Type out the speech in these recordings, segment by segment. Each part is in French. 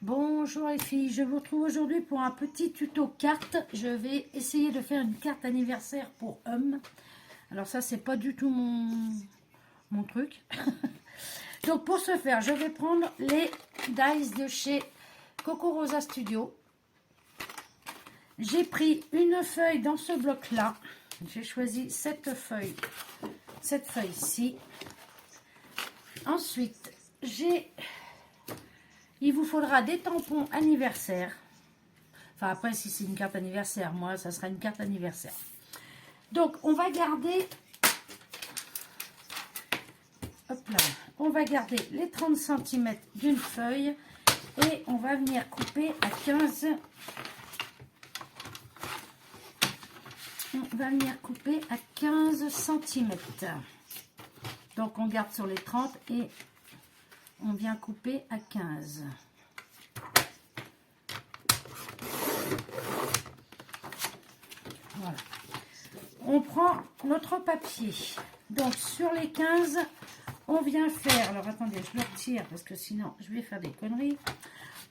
Bonjour les filles, je vous retrouve aujourd'hui pour un petit tuto carte. Je vais essayer de faire une carte anniversaire pour hommes. Alors ça, c'est pas du tout mon truc. Donc pour ce faire, je vais prendre les dies de chez Coco Rosa Studio. J'ai pris une feuille dans ce bloc-là. J'ai choisi cette feuille-ci. Ensuite, il vous faudra des tampons anniversaire. Enfin, après, si c'est une carte anniversaire, moi, ça sera une carte anniversaire. Donc, on va garder... Hop là. On va garder les 30 cm d'une feuille. Et on va venir couper à 15. On va venir couper à 15 cm. Donc, on garde sur les 30 et... on vient couper à 15. Voilà. On prend notre papier. Donc sur les 15, on vient faire... alors attendez, je le retire parce que sinon je vais faire des conneries.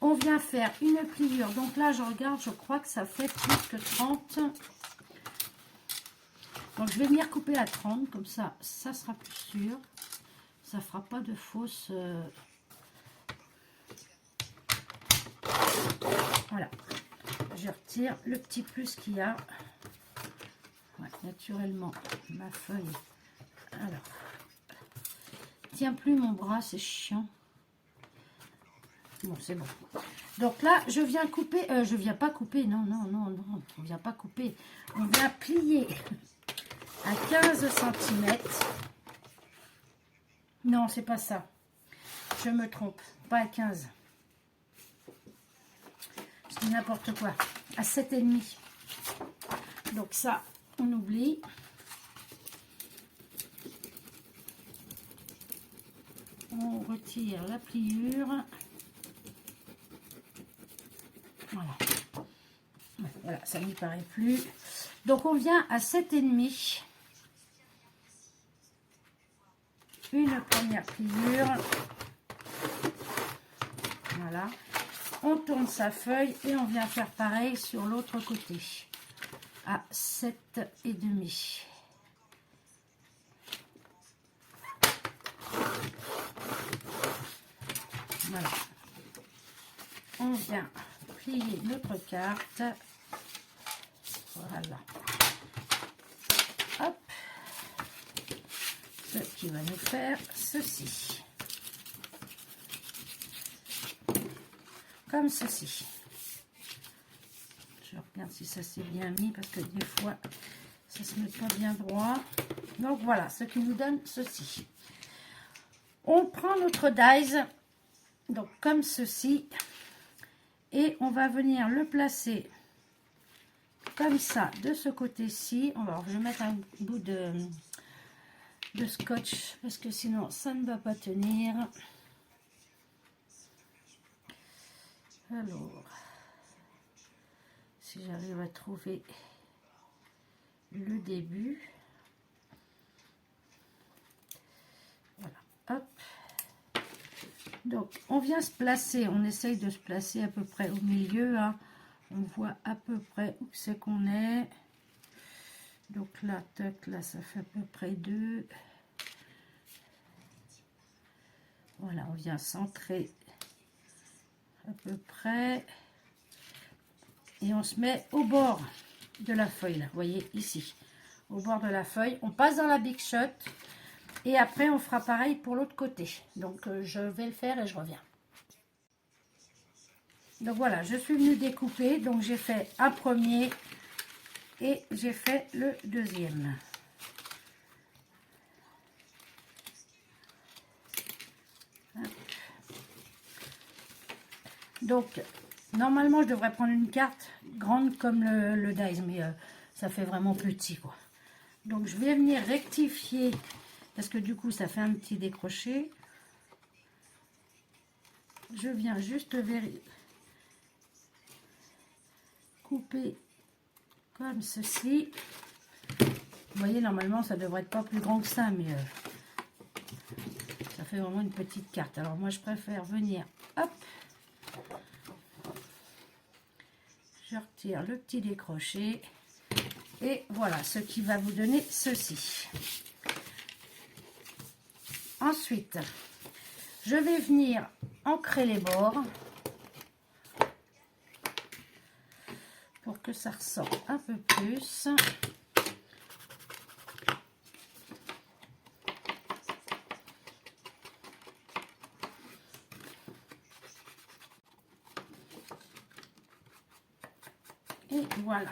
On vient faire une pliure. Donc là, je regarde, je crois que ça fait plus que 30. Donc je vais venir couper à 30, comme ça, ça sera plus sûr. Ça fera pas de fausse... Voilà. Je retire le petit plus qu'il y a. Ouais, naturellement, ma feuille. Alors, tiens plus mon bras, c'est chiant. Bon, c'est bon. Donc là, je viens couper. Je viens pas couper. Non. On vient pas couper. On vient plier à 15 cm. Non, c'est pas ça. Je me trompe. Pas à 15. Je dis n'importe quoi. À 7,5. Donc ça, on oublie. On retire la pliure. Voilà. Voilà, ça n'y paraît plus. Donc on vient à 7,5. Une première pliure. Voilà. On tourne sa feuille et on vient faire pareil sur l'autre côté. À 7,5. Voilà. On vient plier notre carte. Voilà. Hop. Ce qui va nous faire ceci. Comme ceci. Je regarde si ça s'est bien mis parce que des fois ça se met pas bien droit. Donc voilà, ce qui nous donne ceci. On prend notre dies, donc comme ceci, et on va venir le placer comme ça de ce côté-ci. Alors je vais mettre un bout de scotch parce que sinon ça ne va pas tenir. Alors, si j'arrive à trouver le début. Voilà, hop. Donc, on vient se placer, on essaye de se placer à peu près au milieu. Hein. On voit à peu près où c'est qu'on est. Donc là, tac, là, ça fait à peu près 2. Voilà, on vient centrer à peu près. Et on se met au bord de la feuille, là, vous voyez, ici. Au bord de la feuille, on passe dans la Big Shot. Et après, on fera pareil pour l'autre côté. Donc, je vais le faire et je reviens. Donc, voilà, je suis venue découper. Donc, j'ai fait un premier et j'ai fait le deuxième. Donc, normalement, je devrais prendre une carte grande comme le dies, mais ça fait vraiment petit, quoi. Donc, je vais venir rectifier, parce que du coup, ça fait un petit décroché. Je viens juste couper comme ceci. Vous voyez, normalement, ça devrait être pas plus grand que ça, mais ça fait vraiment une petite carte. Alors, moi, je préfère venir, hop, je retire le petit décroché. Et voilà ce qui va vous donner ceci. Ensuite, je vais venir ancrer les bords pour que ça ressorte un peu plus. Et voilà.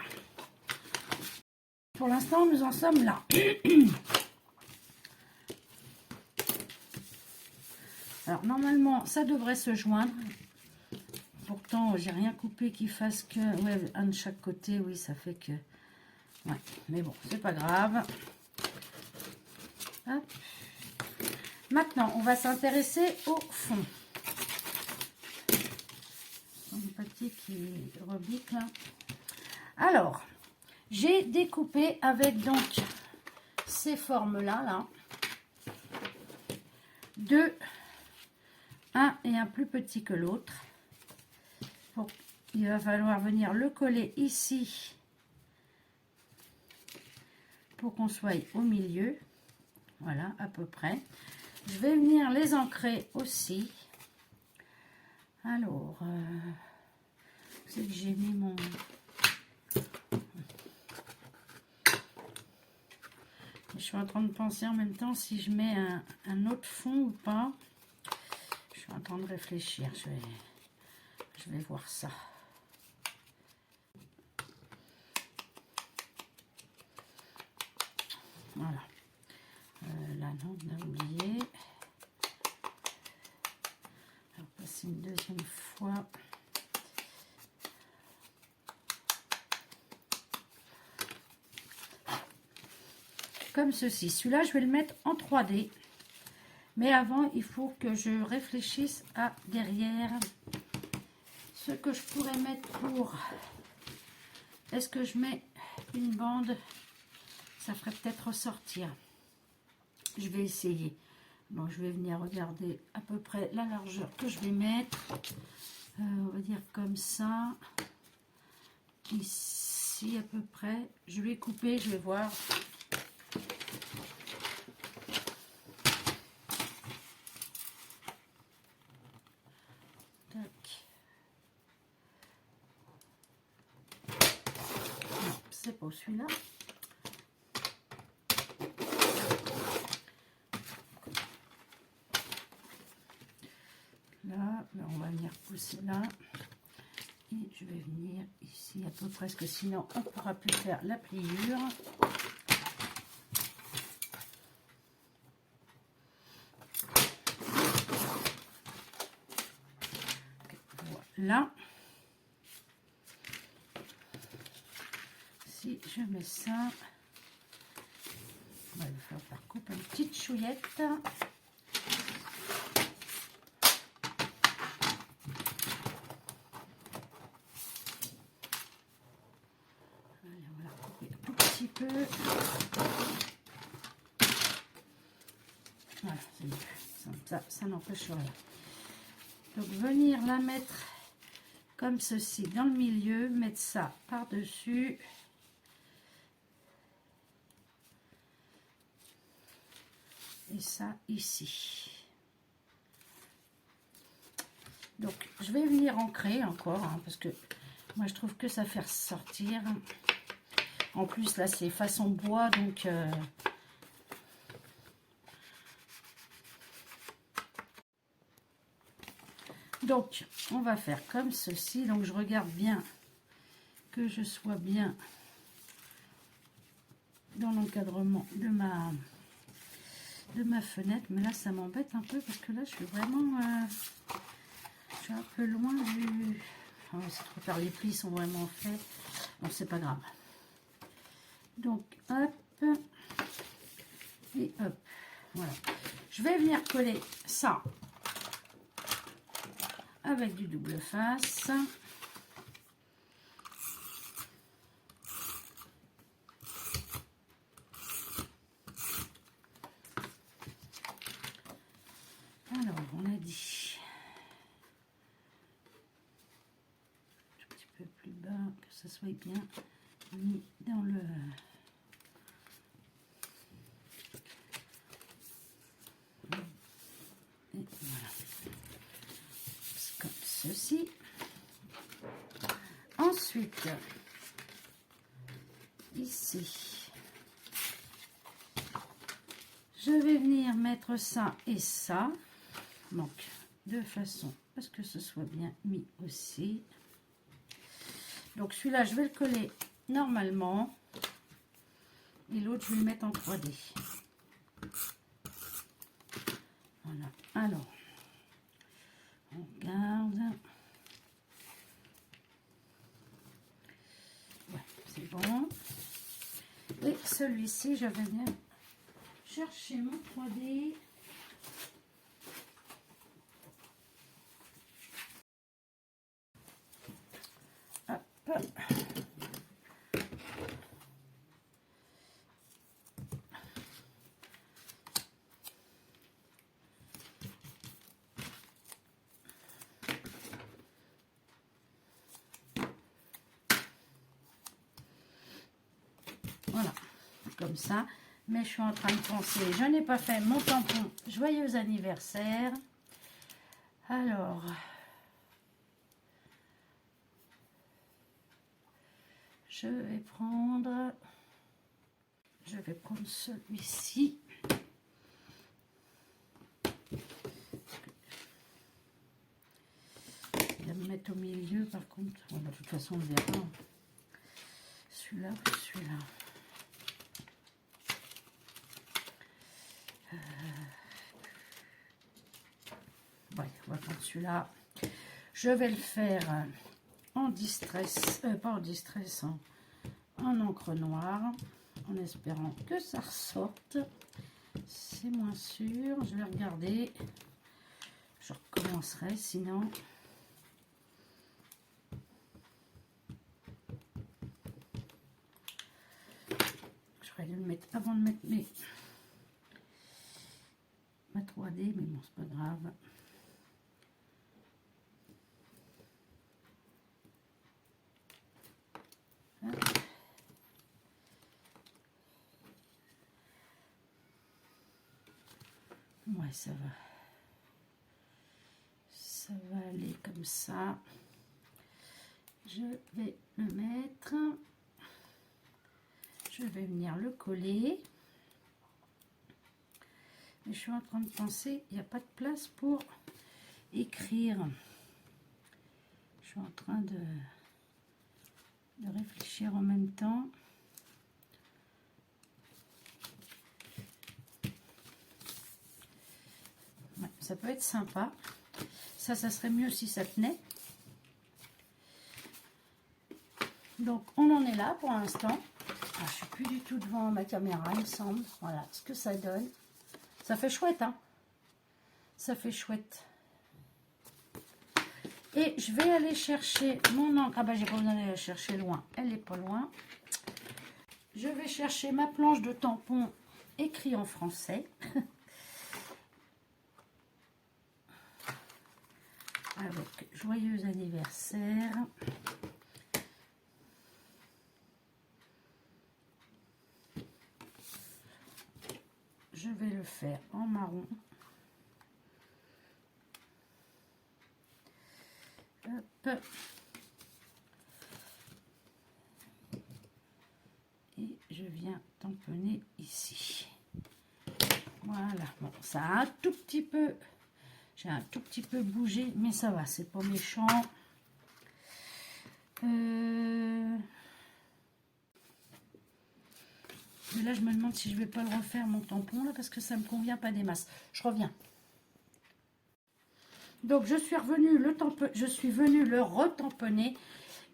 Pour l'instant, nous en sommes là. Alors, normalement, ça devrait se joindre. Pourtant, j'ai rien coupé qui fasse que... Ouais, un de chaque côté, oui, ça fait que... Ouais, mais bon, c'est pas grave. Hop. Maintenant, on va s'intéresser au fond. Un papier qui rebique là. Alors, j'ai découpé avec donc ces formes-là, là, deux, un et un plus petit que l'autre. Il va falloir venir le coller ici pour qu'on soit au milieu. Voilà, à peu près. Je vais venir les ancrer aussi. Alors, c'est que j'ai mis mon... Je suis en train de penser en même temps si je mets un autre fond ou pas. Je suis en train de réfléchir. Je vais voir ça. Voilà. Là, non, on a oublié. On va passer une deuxième fois. Comme ceci. Celui-là, je vais le mettre en 3D. Mais avant, il faut que je réfléchisse à derrière ce que je pourrais mettre pour... Est-ce que je mets une bande? Ça ferait peut-être ressortir. Je vais essayer. Bon, je vais venir regarder à peu près la largeur que je vais mettre. On va dire comme ça. Ici à peu près. Je vais couper, je vais voir. C'est pas celui-là. Là, on va venir pousser là. Et je vais venir ici à peu près, parce que sinon on ne pourra plus faire la pliure. Voilà. Si je mets ça, il va falloir couper une petite chouillette. Allez, on va la couper un tout petit peu. Voilà, c'est mieux. Ça n'empêche rien. Donc venir la mettre comme ceci dans le milieu, mettre ça par-dessus. Et ça ici. Donc je vais venir ancrer encore, hein, parce que moi je trouve que ça fait ressortir. En plus là c'est façon bois, donc on va faire comme ceci. Donc je regarde bien que je sois bien dans l'encadrement de ma fenêtre, mais là ça m'embête un peu parce que là je suis vraiment je suis un peu loin du... Oh, c'est trop tard, les plis sont vraiment faits. Bon, c'est pas grave. Donc hop et hop, voilà. Je vais venir coller ça avec du double face. Alors, on a dit un petit peu peu plus bas, que ça soit bien mis dans le... Et voilà. C'est comme ceci. Ensuite, ici, je vais venir mettre ça et ça. Donc, de façon à ce que ce soit bien mis aussi. Donc, celui-là, je vais le coller normalement. Et l'autre, je vais le mettre en 3D. Voilà. Alors, on regarde. Ouais, c'est bon. Et celui-ci, je vais venir chercher mon 3D. Hop. Voilà, comme ça. Mais je suis en train de penser, je n'ai pas fait mon tampon joyeux anniversaire. Alors, je vais prendre celui-ci. Il va me mettre au milieu par contre. Bon, de toute façon, on le verra. Celui-là, celui-là. Ouais, on va prendre celui-là. Je vais le faire en distress, pas en distress, en encre noire, en espérant que ça ressorte. C'est moins sûr. Je vais regarder. Je recommencerai sinon. Je vais le mettre avant de mettre ma 3D, mais bon, c'est pas grave. Ouais, ça va. Ça va aller comme ça. Je vais le mettre. Je vais venir le coller. Et je suis en train de penser, il n'y a pas de place pour écrire. Je suis en train de réfléchir en même temps. Ouais, ça peut être sympa. Ça serait mieux si ça tenait. Donc, on en est là pour l'instant. Ah, je suis plus du tout devant ma caméra, il me semble. Voilà ce que ça donne. Ça fait chouette, hein. Ça fait chouette. Et je vais aller chercher mon encre. Ah bah, j'ai pas besoin d'aller la chercher loin. Elle n'est pas loin. Je vais chercher ma planche de tampon écrit en français. Avec joyeux anniversaire. Je vais le faire en marron. Hop. Et je viens tamponner ici. Voilà. Bon, ça a un tout petit peu... J'ai un tout petit peu bougé, mais ça va, c'est pas méchant. Mais là, je me demande si je vais pas le refaire, mon tampon, là, parce que ça me convient pas des masses. Je reviens. Donc, je suis venue le retamponner.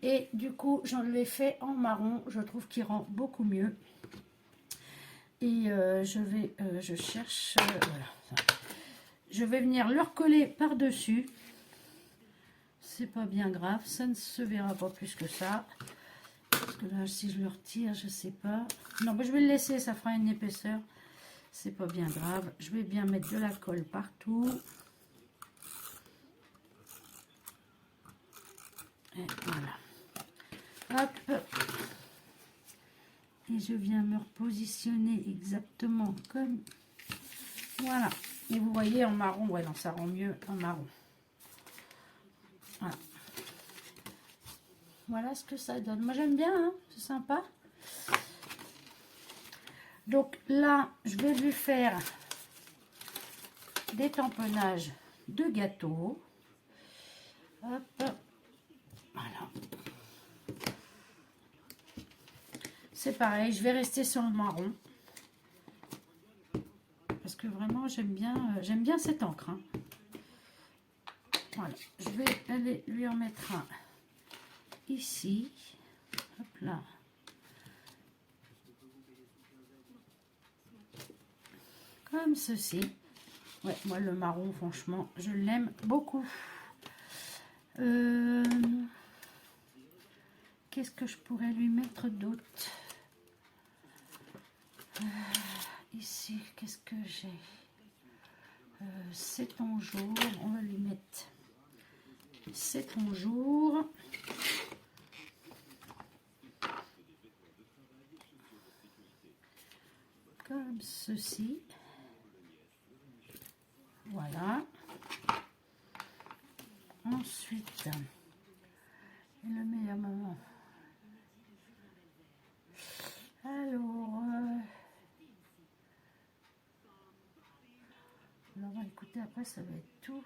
Et du coup, j'en l'ai fait en marron. Je trouve qu'il rend beaucoup mieux. Et je cherche... voilà, ça. Je vais venir le recoller par-dessus. C'est pas bien grave. Ça ne se verra pas plus que ça. Parce que là, si je le retire, je sais pas. Non, mais je vais le laisser. Ça fera une épaisseur. C'est pas bien grave. Je vais bien mettre de la colle partout. Et voilà. Hop. Et je viens me repositionner exactement comme... Voilà. Et vous voyez en marron, ouais, non, ça rend mieux en marron. Voilà. Voilà ce que ça donne. Moi, j'aime bien, hein, c'est sympa. Donc là, je vais lui faire des tamponnages de gâteau. Hop. Voilà. C'est pareil, je vais rester sur le marron. Parce que vraiment, j'aime bien cette encre. Hein. Voilà, je vais aller lui en mettre un ici. Hop là. Comme ceci. Ouais, moi le marron, franchement, je l'aime beaucoup. Qu'est-ce que je pourrais lui mettre d'autre? Ici, qu'est-ce que j'ai? C'est ton jour. On va lui mettre c'est ton jour. Comme ceci. Voilà. Ensuite, le meilleur moment. Alors, écoutez, après ça va être tout.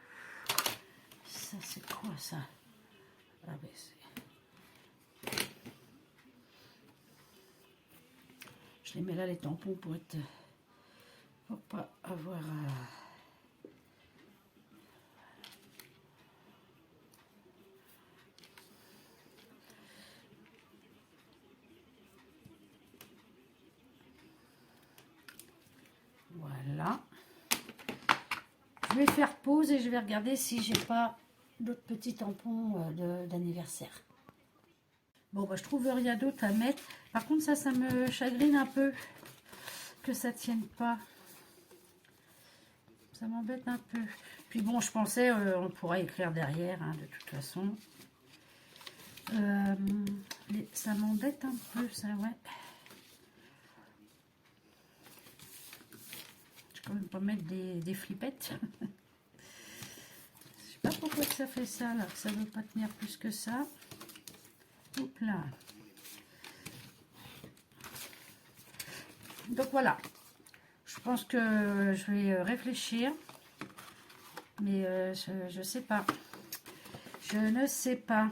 Ça c'est quoi ça? Ah ben c'est... Je les mets là les tampons pour être... pour pas avoir... Voilà. Je vais faire pause et je vais regarder si j'ai pas d'autres petits tampons d'anniversaire. Bon, bah, je trouve rien d'autre à mettre. Par contre, ça me chagrine un peu que ça tienne pas. Ça m'embête un peu. Puis bon, je pensais, on pourra écrire derrière, hein, de toute façon. Ça m'embête un peu, ça, ouais. Je vais quand même pas mettre des flippettes. Je sais pas pourquoi ça fait ça, là. Ça veut pas tenir plus que ça. Hop là. Donc voilà. Je pense que je vais réfléchir. Mais je sais pas. Je ne sais pas.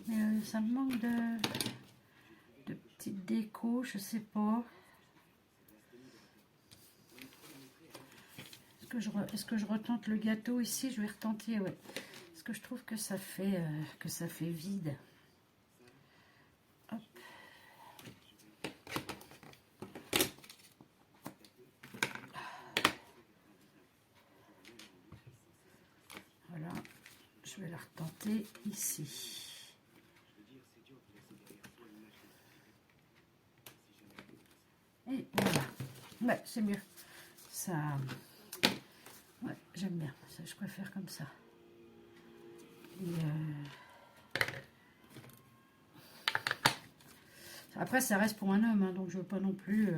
Mais ça me manque de petites décos, je sais pas. Est-ce que je retente le gâteau ici? Je vais retenter, ouais. Parce que je trouve que ça fait vide. Hop. Voilà. Je vais la retenter ici. Et voilà. Ouais, c'est mieux. Ça... Ouais, j'aime bien. Ça, je préfère comme ça. Et après, ça reste pour un homme, hein, donc je veux pas non plus...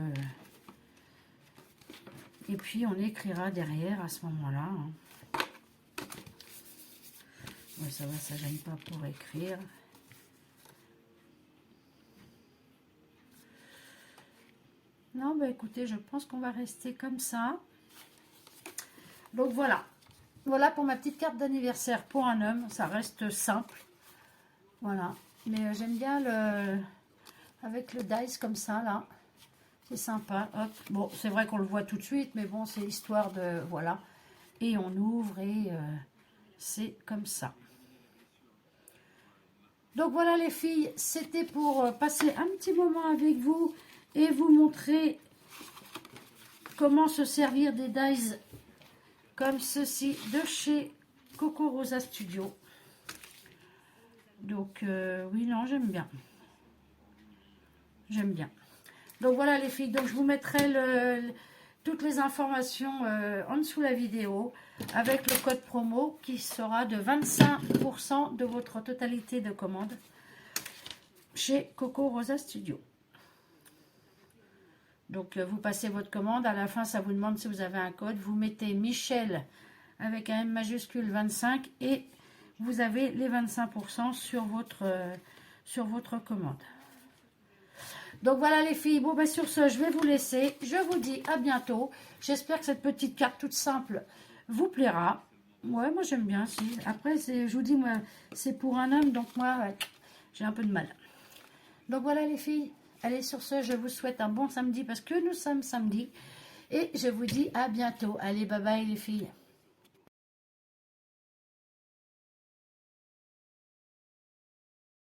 Et puis, on écrira derrière à ce moment-là. Hein. Ouais, ça va, ça gêne pas pour écrire. Non, bah écoutez, je pense qu'on va rester comme ça. Donc voilà. Voilà pour ma petite carte d'anniversaire pour un homme. Ça reste simple. Voilà. Mais j'aime bien avec le dice comme ça, là. C'est sympa. Hop. Bon, c'est vrai qu'on le voit tout de suite, mais bon, c'est histoire de... Voilà. Et on ouvre et c'est comme ça. Donc voilà les filles, c'était pour passer un petit moment avec vous et vous montrer comment se servir des dies comme ceci de chez Coco Rosa Studio. Donc oui, non, j'aime bien. J'aime bien. Donc voilà les filles, donc je vous mettrai toutes les informations en dessous de la vidéo avec le code promo qui sera de 25% de votre totalité de commande chez Coco Rosa Studio. Donc, vous passez votre commande. À la fin, ça vous demande si vous avez un code. Vous mettez Michel avec un M majuscule 25 et vous avez les 25% sur votre commande. Donc, voilà les filles. Bon, ben, sur ce, je vais vous laisser. Je vous dis à bientôt. J'espère que cette petite carte toute simple vous plaira. Ouais, moi, j'aime bien. Si. Après, je vous dis, moi, c'est pour un homme. Donc, moi, ouais, j'ai un peu de mal. Donc, voilà les filles. Allez, sur ce, je vous souhaite un bon samedi parce que nous sommes samedi. Et je vous dis à bientôt. Allez, bye bye les filles.